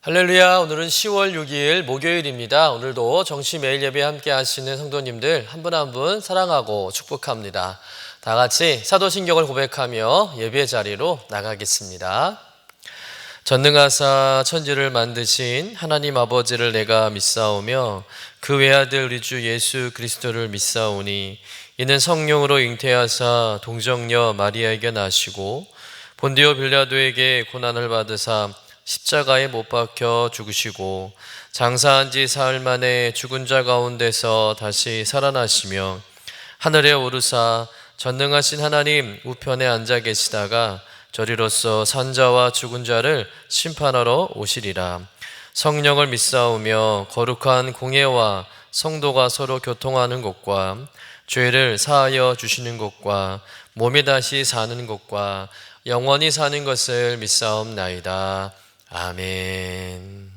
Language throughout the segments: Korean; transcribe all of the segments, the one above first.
할렐루야. 오늘은 10월 6일 목요일입니다. 오늘도 정시 매일 예배 함께 하시는 성도님들 한 분 한 분 사랑하고 축복합니다. 다 같이 사도신경을 고백하며 예배 자리로 나가겠습니다. 전능하사 천지를 만드신 하나님 아버지를 내가 믿사오며 그 외아들 우리 주 예수 그리스도를 믿사오니 이는 성령으로 잉태하사 동정녀 마리아에게 나시고 본디오 빌라도에게 고난을 받으사 십자가에 못 박혀 죽으시고 장사한 지 사흘 만에 죽은 자 가운데서 다시 살아나시며 하늘에 오르사 전능하신 하나님 우편에 앉아 계시다가 저리로서 산자와 죽은 자를 심판하러 오시리라. 성령을 믿사오며 거룩한 공예와 성도가 서로 교통하는 것과 죄를 사하여 주시는 것과 몸이 다시 사는 것과 영원히 사는 것을 믿사옵나이다. 아멘.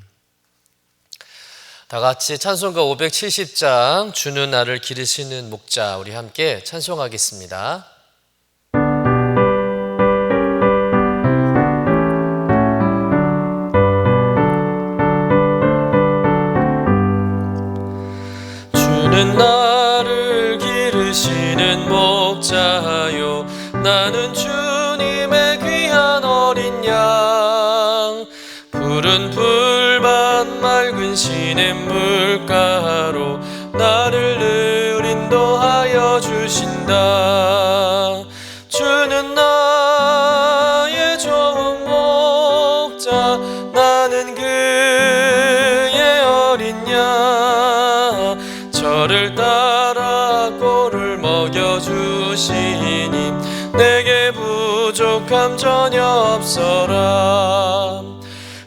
다 같이 찬송가 570장 주는 나를 기르시는 목자 우리 함께 찬송하겠습니다. 주는 나를 기르시는 목자요 나는 주님의 귀한 어린 양 푸른 풀밭 맑은 시냇물가로 나를 늘 인도하여 주신다. 주는 나의 좋은 목자 나는 그의 어린 양 저를 따라 꼴을 먹여주시니 내게 부족함 전혀 없어라.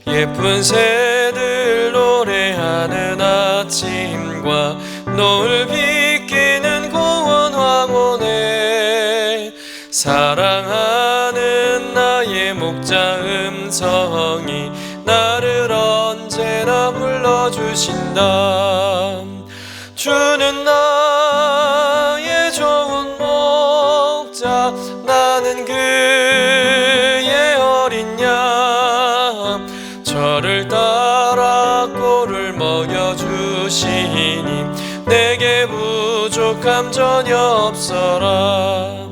예쁜 새들 노래하는 아침과 노을 비끼는 고운 황혼에 사랑하는 나의 목자 음성이 나를 언제나 불러주신다. 주는 나의 좋은 목자 나는 그의 어린 양 저를 따라 꼴을 먹여주시니 내게 부족함 전혀 없어라.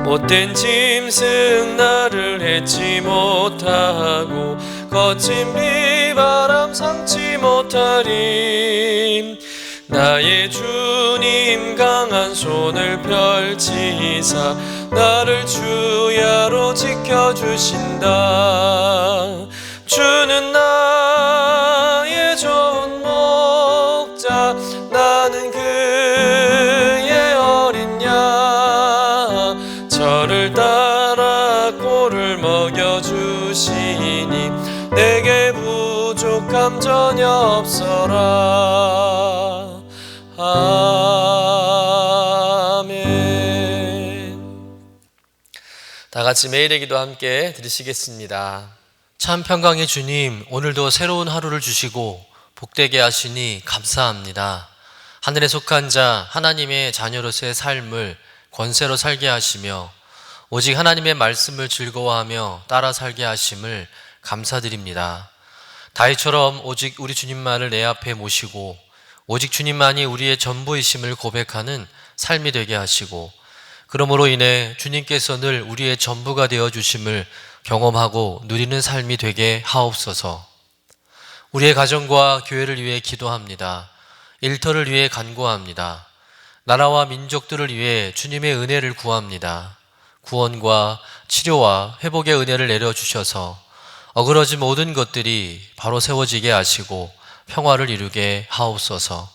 못된 짐승 나를 해치 못하고 거친 비바람 상치 못하리. 나의 주님 강한 손을 펼치사 나를 주야로 지켜주신다. 주는 나의 좋은 목자 나는 그의 어린 양 저를 따라 꼴을 먹여주시니 내게 부족함 전혀 없어라. 아멘. 다 같이 매일의 기도 함께 드리시겠습니다. 참 평강의 주님, 오늘도 새로운 하루를 주시고 복되게 하시니 감사합니다. 하늘에 속한 자 하나님의 자녀로서의 삶을 권세로 살게 하시며 오직 하나님의 말씀을 즐거워하며 따라 살게 하심을 감사드립니다. 다윗처럼 오직 우리 주님만을 내 앞에 모시고 오직 주님만이 우리의 전부이심을 고백하는 삶이 되게 하시고 그러므로 인해 주님께서 늘 우리의 전부가 되어주심을 경험하고 누리는 삶이 되게 하옵소서. 우리의 가정과 교회를 위해 기도합니다. 일터를 위해 간구합니다. 나라와 민족들을 위해 주님의 은혜를 구합니다. 구원과 치료와 회복의 은혜를 내려주셔서 어그러진 모든 것들이 바로 세워지게 하시고 평화를 이루게 하옵소서.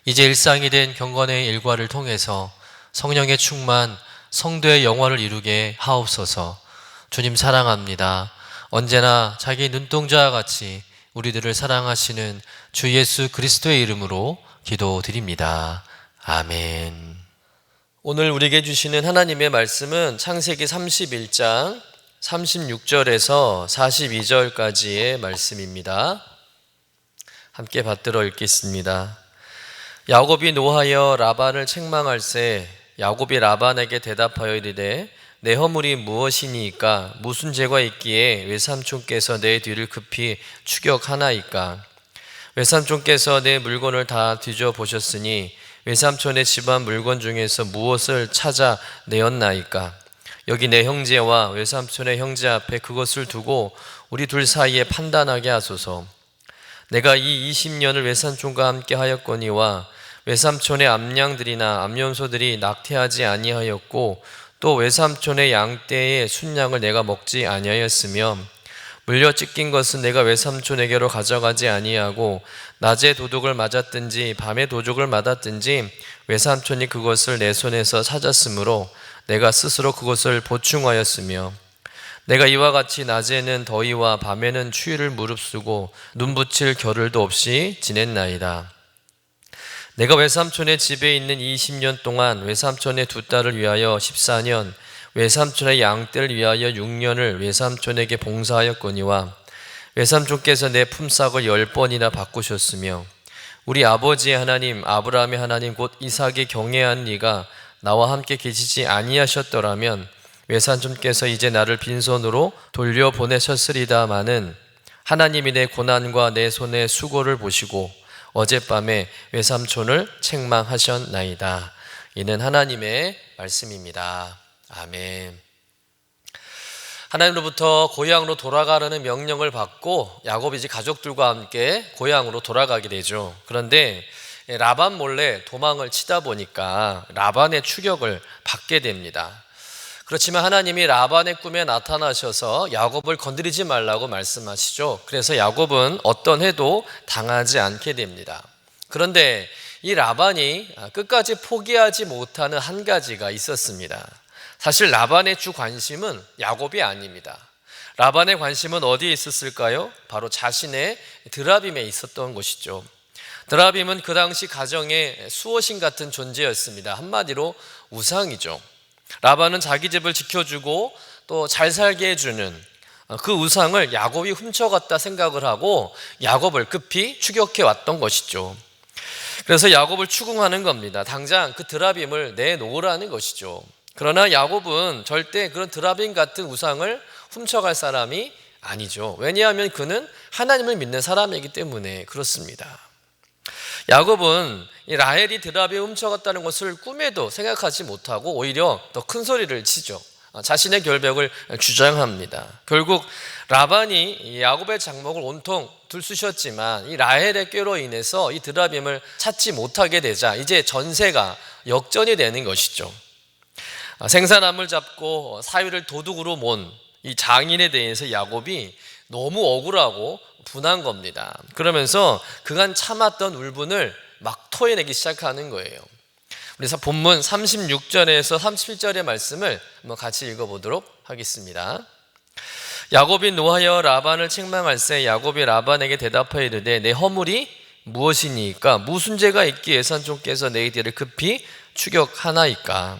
이제 일상이 된 경건의 일과를 통해서 성령의 충만, 성도의 영화를 이루게 하옵소서. 주님 사랑합니다. 언제나 자기 눈동자와 같이 우리들을 사랑하시는 주 예수 그리스도의 이름으로 기도드립니다. 아멘. 오늘 우리에게 주시는 하나님의 말씀은 창세기 31장 36절에서 42절까지의 말씀입니다. 함께 받들어 읽겠습니다. 야곱이 노하여 라반을 책망할세 야곱이 라반에게 대답하여 이르되 내 허물이 무엇이니이까? 무슨 죄가 있기에 외삼촌께서 내 뒤를 급히 추격하나이까? 외삼촌께서 내 물건을 다 뒤져보셨으니 외삼촌의 집안 물건 중에서 무엇을 찾아내었나이까? 여기 내 형제와 외삼촌의 형제 앞에 그것을 두고 우리 둘 사이에 판단하게 하소서. 내가 이 20년을 외삼촌과 함께 하였거니와 외삼촌의 암양들이나 암염소들이 낙태하지 아니하였고 또 외삼촌의 양떼의 순양을 내가 먹지 아니하였으며 물려 찢긴 것은 내가 외삼촌에게로 가져가지 아니하고 낮에 도둑을 맞았든지 밤에 도둑을 맞았든지 외삼촌이 그것을 내 손에서 찾았으므로 내가 스스로 그것을 보충하였으며 내가 이와 같이 낮에는 더위와 밤에는 추위를 무릅쓰고 눈 붙일 겨를도 없이 지냈나이다. 내가 외삼촌의 집에 있는 20년 동안 외삼촌의 두 딸을 위하여 14년, 외삼촌의 양떼를 위하여 6년을 외삼촌에게 봉사하였거니와 외삼촌께서 내 품삯을 10번이나 바꾸셨으며 우리 아버지의 하나님 아브라함의 하나님 곧 이삭의 경외한 이가 나와 함께 계시지 아니하셨더라면 외삼촌께서 이제 나를 빈손으로 돌려보내셨으리다마는 하나님이 내 고난과 내 손의 수고를 보시고 어젯밤에 외삼촌을 책망하셨나이다. 이는 하나님의 말씀입니다. 아멘. 하나님으로부터 고향으로 돌아가라는 명령을 받고 야곱이 이제 가족들과 함께 고향으로 돌아가게 되죠. 그런데 라반 몰래 도망을 치다 보니까 라반의 추격을 받게 됩니다. 그렇지만 하나님이 라반의 꿈에 나타나셔서 야곱을 건드리지 말라고 말씀하시죠. 그래서 야곱은 어떤 해도 당하지 않게 됩니다. 그런데 이 라반이 끝까지 포기하지 못하는 한 가지가 있었습니다. 사실 라반의 주 관심은 야곱이 아닙니다. 라반의 관심은 어디에 있었을까요? 바로 자신의 드라빔에 있었던 것이죠. 드라빔은 그 당시 가정의 수호신 같은 존재였습니다. 한마디로 우상이죠. 라반은 자기 집을 지켜주고 또 잘 살게 해주는 그 우상을 야곱이 훔쳐갔다 생각을 하고 야곱을 급히 추격해 왔던 것이죠. 그래서 야곱을 추궁하는 겁니다. 당장 그 드라빔을 내놓으라는 것이죠. 그러나 야곱은 절대 그런 드라빔 같은 우상을 훔쳐갈 사람이 아니죠. 왜냐하면 그는 하나님을 믿는 사람이기 때문에 그렇습니다. 야곱은 라헬이 드라빔을 훔쳐갔다는 것을 꿈에도 생각하지 못하고 오히려 더 큰 소리를 치죠. 자신의 결백을 주장합니다. 결국 라반이 야곱의 장목을 온통 들쑤셨지만 이 라헬의 꾀로 인해서 이 드라빔을 찾지 못하게 되자 이제 전세가 역전이 되는 것이죠. 생사람을 잡고 사위를 도둑으로 몬 이 장인에 대해서 야곱이 너무 억울하고 분한 겁니다. 그러면서 그간 참았던 울분을 막 토해내기 시작하는 거예요. 그래서 본문 36절에서 37절의 말씀을 한번 같이 읽어보도록 하겠습니다. 야곱이 노하여 라반을 책망할세 야곱이 라반에게 대답하여 이르되 내 허물이 무엇이니까? 무슨 죄가 있기에 외삼촌께서 내 뒤를 급히 추격하나이까?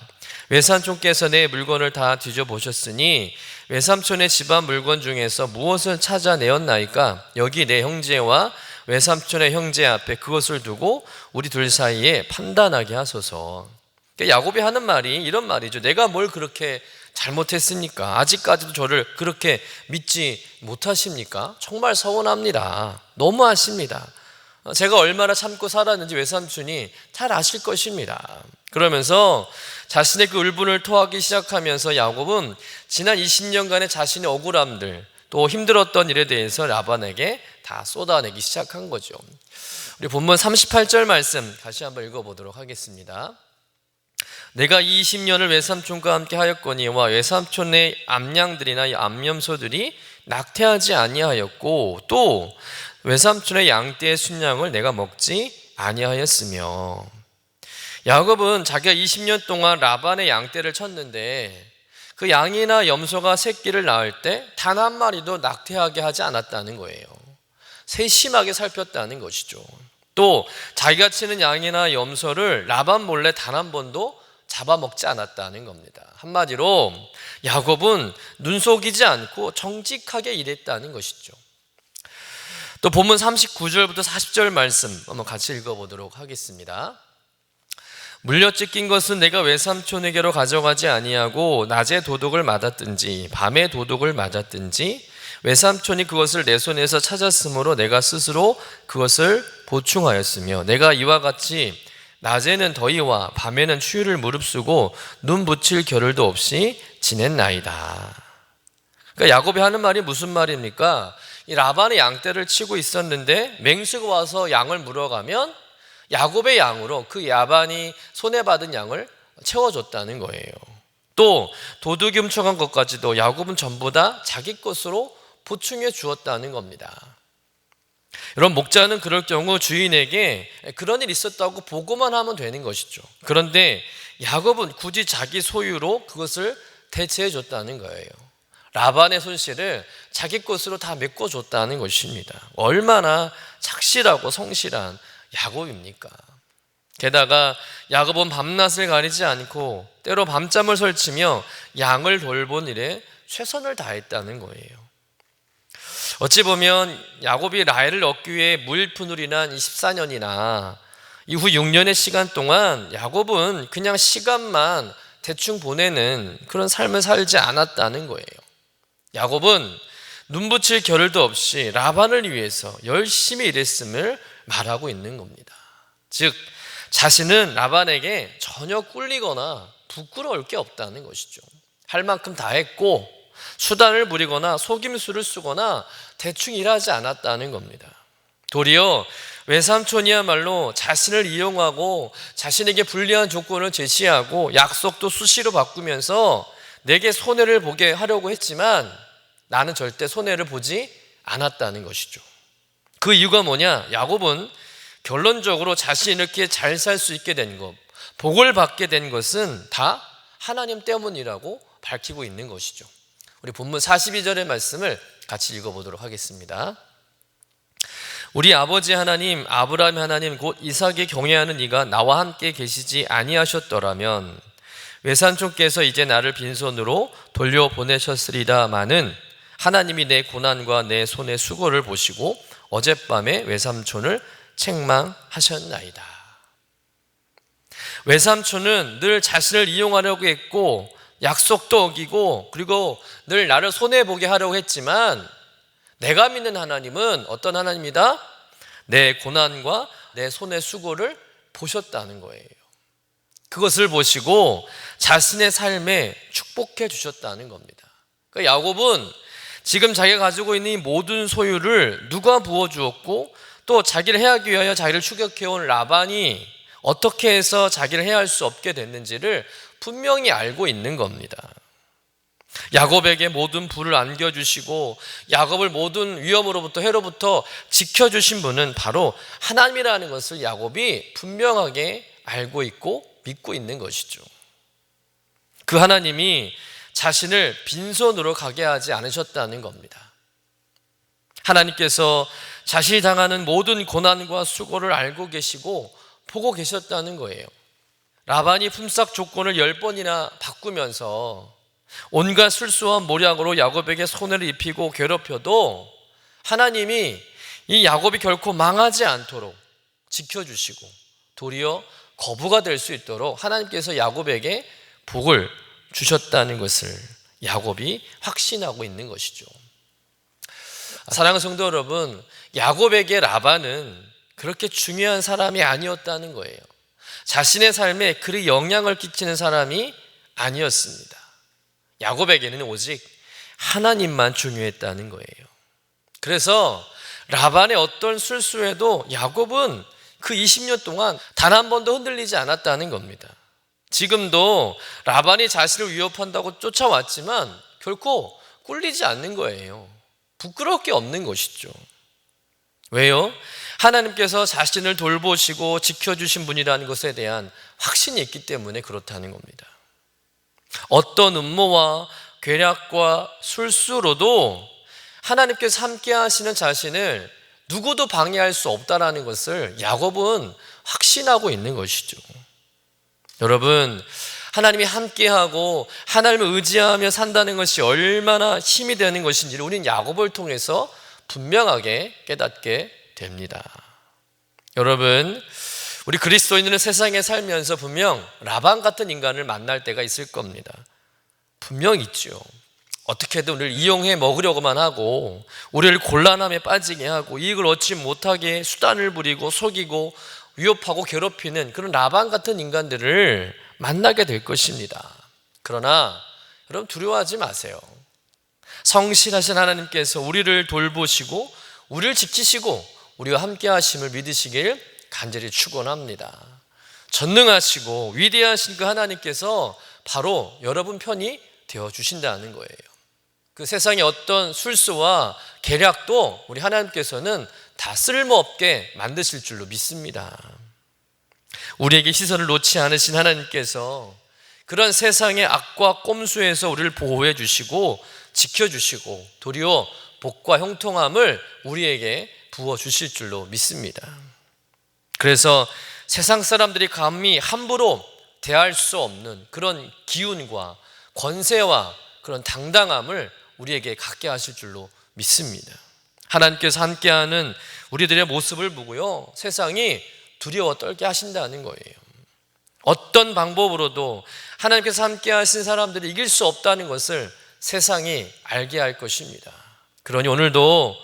외삼촌께서 내 물건을 다 뒤져보셨으니 외삼촌의 집안 물건 중에서 무엇을 찾아내었나이까? 여기 내 형제와 외삼촌의 형제 앞에 그것을 두고 우리 둘 사이에 판단하게 하소서. 야곱이 하는 말이 이런 말이죠. 내가 뭘 그렇게 잘못했습니까? 아직까지도 저를 그렇게 믿지 못하십니까? 정말 서운합니다. 너무하십니다. 제가 얼마나 참고 살았는지 외삼촌이 잘 아실 것입니다. 그러면서 자신의 그 울분을 토하기 시작하면서 야곱은 지난 20년간의 자신의 억울함들 또 힘들었던 일에 대해서 라반에게 다 쏟아내기 시작한 거죠. 우리 본문 38절 말씀 다시 한번 읽어보도록 하겠습니다. 내가 20년을 외삼촌과 함께 하였거니와 외삼촌의 암양들이나 암염소들이 낙태하지 아니하였고 또 외삼촌의 양떼의 순양을 내가 먹지 아니하였으며 야곱은 자기가 20년 동안 라반의 양떼를 쳤는데 그 양이나 염소가 새끼를 낳을 때 단 한 마리도 낙태하게 하지 않았다는 거예요. 세심하게 살폈다는 것이죠. 또 자기가 치는 양이나 염소를 라반 몰래 단 한 번도 잡아먹지 않았다는 겁니다. 한마디로 야곱은 눈속이지 않고 정직하게 일했다는 것이죠. 또 본문 39절부터 40절 말씀 한번 같이 읽어보도록 하겠습니다. 물려 찢긴 것은 내가 외삼촌에게로 가져가지 아니하고 낮에 도둑을 맞았든지 밤에 도둑을 맞았든지 외삼촌이 그것을 내 손에서 찾았으므로 내가 스스로 그것을 보충하였으며 내가 이와 같이 낮에는 더위와 밤에는 추위를 무릅쓰고 눈 붙일 겨를도 없이 지냈나이다. 그러니까 야곱이 하는 말이 무슨 말입니까? 이 라반의 양떼를 치고 있었는데 맹수가 와서 양을 물어가면 야곱의 양으로 그 라반이 손해받은 양을 채워줬다는 거예요. 또 도둑이 훔쳐간 것까지도 야곱은 전부 다 자기 것으로 보충해 주었다는 겁니다. 여러분, 목자는 그럴 경우 주인에게 그런 일이 있었다고 보고만 하면 되는 것이죠. 그런데 야곱은 굳이 자기 소유로 그것을 대체해 줬다는 거예요. 라반의 손실을 자기 것으로 다 메꿔줬다는 것입니다. 얼마나 착실하고 성실한 야곱입니까? 게다가 야곱은 밤낮을 가리지 않고 때로 밤잠을 설치며 양을 돌본 일에 최선을 다했다는 거예요. 어찌 보면 야곱이 라헬을 얻기 위해 무일푼으로 인한 14년이나 이후 6년의 시간 동안 야곱은 그냥 시간만 대충 보내는 그런 삶을 살지 않았다는 거예요. 야곱은 눈붙일 겨를도 없이 라반을 위해서 열심히 일했음을 말하고 있는 겁니다. 즉 자신은 라반에게 전혀 꿀리거나 부끄러울 게 없다는 것이죠. 할 만큼 다 했고 수단을 부리거나 속임수를 쓰거나 대충 일하지 않았다는 겁니다. 도리어 외삼촌이야말로 자신을 이용하고 자신에게 불리한 조건을 제시하고 약속도 수시로 바꾸면서 내게 손해를 보게 하려고 했지만 나는 절대 손해를 보지 않았다는 것이죠. 그 이유가 뭐냐? 야곱은 결론적으로 자신이 이렇게 잘 살 수 있게 된 것, 복을 받게 된 것은 다 하나님 때문이라고 밝히고 있는 것이죠. 우리 본문 42절의 말씀을 같이 읽어보도록 하겠습니다. 우리 아버지 하나님, 아브라함의 하나님 곧 이삭이 경외하는 이가 나와 함께 계시지 아니하셨더라면 외삼촌께서 이제 나를 빈손으로 돌려보내셨으리다마는 하나님이 내 고난과 내 손의 수고를 보시고 어젯밤에 외삼촌을 책망하셨나이다. 외삼촌은 늘 자신을 이용하려고 했고 약속도 어기고 그리고 늘 나를 손해보게 하려고 했지만 내가 믿는 하나님은 어떤 하나님이다? 내 고난과 내 손의 수고를 보셨다는 거예요. 그것을 보시고 자신의 삶에 축복해 주셨다는 겁니다. 그러니까 야곱은 지금 자기가 가지고 있는 이 모든 소유를 누가 부어주었고 또 자기를 해하기 위하여 자기를 추격해온 라반이 어떻게 해서 자기를 해할 수 없게 됐는지를 분명히 알고 있는 겁니다. 야곱에게 모든 부를 안겨주시고 야곱을 모든 위험으로부터 해로부터 지켜주신 분은 바로 하나님이라는 것을 야곱이 분명하게 알고 있고 믿고 있는 것이죠. 그 하나님이 자신을 빈손으로 가게 하지 않으셨다는 겁니다. 하나님께서 자신이 당하는 모든 고난과 수고를 알고 계시고 보고 계셨다는 거예요. 라반이 품삯 조건을 10번이나 바꾸면서 온갖 술수와 모략으로 야곱에게 손해를 입히고 괴롭혀도 하나님이 이 야곱이 결코 망하지 않도록 지켜주시고 도리어 거부가 될 수 있도록 하나님께서 야곱에게 복을 주셨다는 것을 야곱이 확신하고 있는 것이죠. 사랑하는 성도 여러분, 야곱에게 라반은 그렇게 중요한 사람이 아니었다는 거예요. 자신의 삶에 그리 영향을 끼치는 사람이 아니었습니다. 야곱에게는 오직 하나님만 중요했다는 거예요. 그래서 라반의 어떤 술수에도 야곱은 그 20년 동안 단 한 번도 흔들리지 않았다는 겁니다. 지금도 라반이 자신을 위협한다고 쫓아왔지만 결코 꿀리지 않는 거예요. 부끄러울 게 없는 것이죠. 왜요? 하나님께서 자신을 돌보시고 지켜주신 분이라는 것에 대한 확신이 있기 때문에 그렇다는 겁니다. 어떤 음모와 괴략과 술수로도 하나님께서 함께 하시는 자신을 누구도 방해할 수 없다는 것을 야곱은 확신하고 있는 것이죠. 여러분, 하나님이 함께하고 하나님을 의지하며 산다는 것이 얼마나 힘이 되는 것인지를 우리는 야곱을 통해서 분명하게 깨닫게 됩니다. 여러분, 우리 그리스도인들은 세상에 살면서 분명 라반 같은 인간을 만날 때가 있을 겁니다. 분명 있죠. 어떻게든 우리를 이용해 먹으려고만 하고 우리를 곤란함에 빠지게 하고 이익을 얻지 못하게 수단을 부리고 속이고 위협하고 괴롭히는 그런 라반 같은 인간들을 만나게 될 것입니다. 그러나 여러분 두려워하지 마세요. 성실하신 하나님께서 우리를 돌보시고 우리를 지키시고 우리와 함께 하심을 믿으시길 간절히 축원합니다. 전능하시고 위대하신 그 하나님께서 바로 여러분 편이 되어주신다는 거예요. 그 세상의 어떤 술수와 계략도 우리 하나님께서는 다 쓸모없게 만드실 줄로 믿습니다. 우리에게 시선을 놓지 않으신 하나님께서 그런 세상의 악과 꼼수에서 우리를 보호해 주시고 지켜주시고 도리어 복과 형통함을 우리에게 부어주실 줄로 믿습니다. 그래서 세상 사람들이 감히 함부로 대할 수 없는 그런 기운과 권세와 그런 당당함을 우리에게 갖게 하실 줄로 믿습니다. 하나님께서 함께하는 우리들의 모습을 보고요, 세상이 두려워 떨게 하신다는 거예요. 어떤 방법으로도 하나님께서 함께 하신 사람들이 이길 수 없다는 것을 세상이 알게 할 것입니다. 그러니 오늘도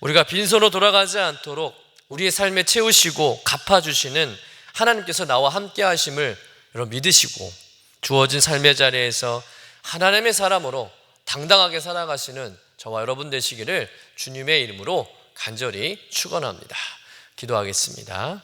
우리가 빈손으로 돌아가지 않도록 우리의 삶에 채우시고 갚아주시는 하나님께서 나와 함께 하심을 여러분 믿으시고 주어진 삶의 자리에서 하나님의 사람으로 당당하게 살아가시는 저와 여러분 되시기를 주님의 이름으로 간절히 축원합니다. 기도하겠습니다.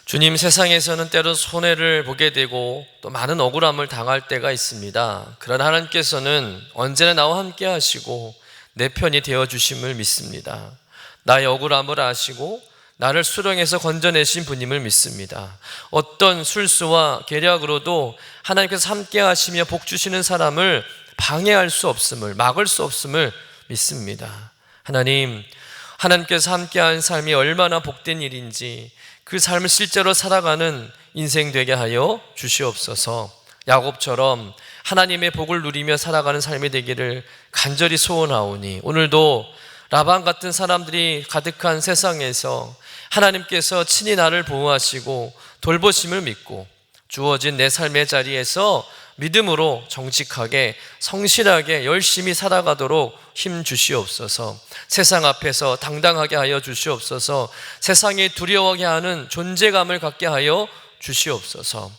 주님, 세상에서는 때로 손해를 보게 되고 또 많은 억울함을 당할 때가 있습니다. 그러나 하나님께서는 언제나 나와 함께 하시고 내 편이 되어주심을 믿습니다. 나의 억울함을 아시고 나를 수렁에서 건져내신 분임을 믿습니다. 어떤 술수와 계략으로도 하나님께서 함께 하시며 복 주시는 사람을 방해할 수 없음을, 막을 수 없음을 믿습니다. 하나님께서 함께한 삶이 얼마나 복된 일인지 그 삶을 실제로 살아가는 인생 되게 하여 주시옵소서. 야곱처럼 하나님의 복을 누리며 살아가는 삶이 되기를 간절히 소원하오니 오늘도 라반 같은 사람들이 가득한 세상에서 하나님께서 친히 나를 보호하시고 돌보심을 믿고 주어진 내 삶의 자리에서 믿음으로 정직하게 성실하게 열심히 살아가도록 힘 주시옵소서. 세상 앞에서 당당하게 하여 주시옵소서. 세상이 두려워하게 하는 존재감을 갖게 하여 주시옵소서.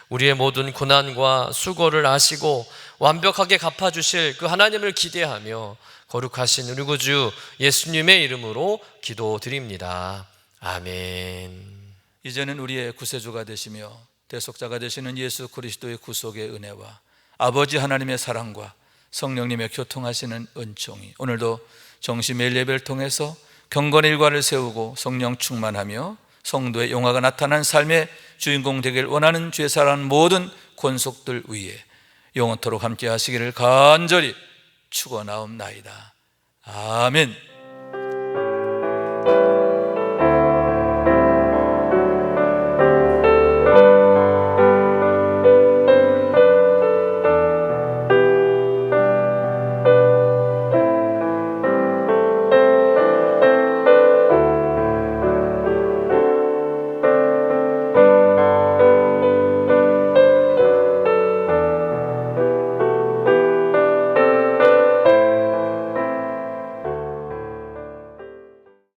우리의 모든 고난과 수고를 아시고 완벽하게 갚아주실 그 하나님을 기대하며 거룩하신 우리 구주 예수님의 이름으로 기도드립니다. 아멘. 이제는 우리의 구세주가 되시며 대속자가 되시는 예수 그리스도의 구속의 은혜와 아버지 하나님의 사랑과 성령님의 교통하시는 은총이 오늘도 정시 매일 예배를 통해서 경건의 일과를 세우고 성령 충만하며 성도의 용화가 나타난 삶의 주인공 되길 원하는 주의 사랑하는 모든 권속들 위에 영원토록 함께 하시기를 간절히 축원하옵나이다. 아멘.